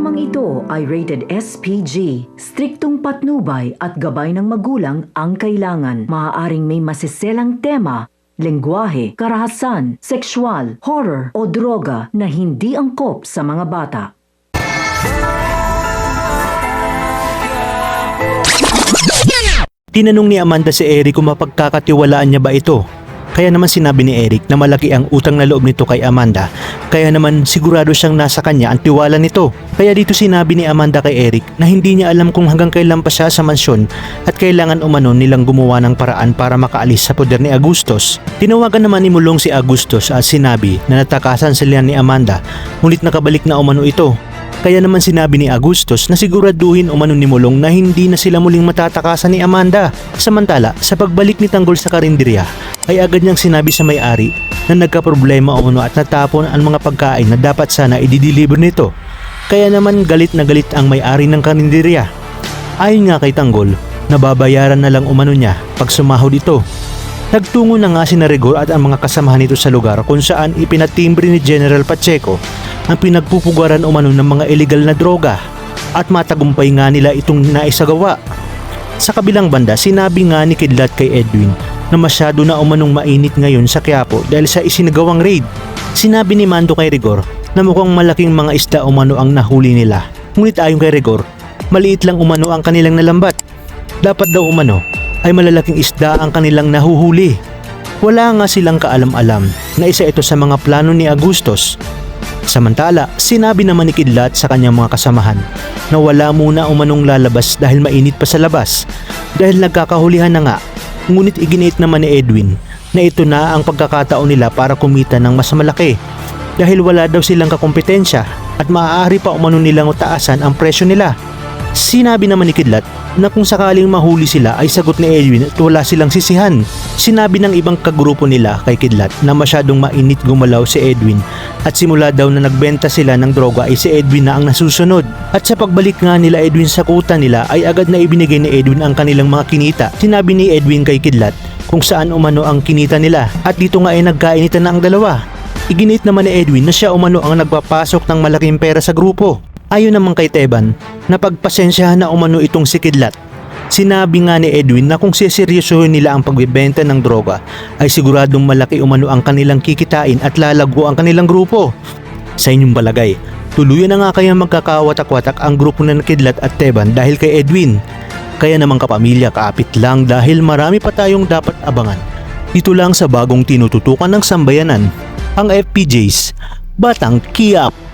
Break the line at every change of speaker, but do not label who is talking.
Programang ito ay rated SPG. Striktong patnubay at gabay ng magulang ang kailangan. Maaaring may masiselang tema, lengguwahe, karahasan, sexual, horror o droga na hindi angkop sa mga bata.
Tinanong ni Amanda si Eric kung mapagkakatiwalaan niya ba ito. Kaya naman sinabi ni Eric na malaki ang utang na loob nito kay Amanda. Kaya naman sigurado siyang nasa kanya ang tiwala nito. Kaya dito sinabi ni Amanda kay Eric na hindi niya alam kung hanggang kailan pa siya sa mansyon at kailangan umano nilang gumawa ng paraan para makaalis sa poder ni Agustos. Tinawagan naman ni Mulong si Agustos at sinabi na natakasan sila ni Amanda, ngunit nakabalik na umano ito. Kaya naman sinabi ni Agustos na siguraduhin umano ni Mulong na hindi na sila muling matatakasan ni Amanda. Samantala, sa pagbalik ni Tanggol sa karinderya, ay agad niyang sinabi sa may-ari na nagkaproblema umano at natapon ang mga pagkain na dapat sana i-deliver nito. Kaya naman galit na galit ang may-ari ng karinderya. Ayon nga kay Tanggol, nababayaran na lang umano niya pag sumahod ito. Nagtungo na nga si Rigor at ang mga kasamahan nito sa lugar kung saan ipinatimbre ni General Pacheco ang pinagpupugaran umano ng mga illegal na droga at matagumpay nga nila itong naisagawa. Sa kabilang banda, sinabi nga ni Kidlat kay Edwin na masyado na umanong mainit ngayon sa Quiapo dahil sa isinagawang raid. Sinabi ni Mando kay Rigor na mukhang malaking mga isda umano ang nahuli nila. Ngunit ayon kay Rigor, maliit lang umano ang kanilang nalambat. Dapat daw umano ay malalaking isda ang kanilang nahuhuli. Wala nga silang kaalam-alam na isa ito sa mga plano ni Agustos. Samantala, sinabi naman ni Kidlat sa kanyang mga kasamahan na wala muna umanong lalabas dahil mainit pa sa labas dahil nagkakahulihan na nga. Ngunit iginiit naman ni Edwin na ito na ang pagkakataon nila para kumita ng mas malaki dahil wala daw silang kakompetensya at maaari pa umano nilang utaasan ang presyo nila. Sinabi naman ni Kidlat na kung sakaling mahuli sila ay sagot ni Edwin at wala silang sisihan. Sinabi ng ibang kagrupo nila kay Kidlat na masyadong mainit gumalaw si Edwin at simula daw na nagbenta sila ng droga ay si Edwin na ang nasusunod. At sa pagbalik nga nila Edwin sa kuta nila ay agad na ibinigay ni Edwin ang kanilang mga kinita. Sinabi ni Edwin kay Kidlat kung saan umano ang kinita nila at dito nga ay nagkainitan na ang dalawa. Iginit naman ni Edwin na siya umano ang nagpapasok ng malaking pera sa grupo. Ayon naman kay Teban na pagpasensyahan na umano itong si Kidlat. Sinabi nga ni Edwin na kung siseryosohin nila ang pagbebenta ng droga ay siguradong malaki umano ang kanilang kikitain at lalago ang kanilang grupo. Sa inyong balagay, tuluyan na nga kaya magkakawatak-watak ang grupo na Kidlat at Teban dahil kay Edwin. Kaya naman kapamilya, kaapit lang dahil marami pa tayong dapat abangan. Dito lang sa bagong tinututukan ng sambayanan, ang FPJs, Batang Quiapo.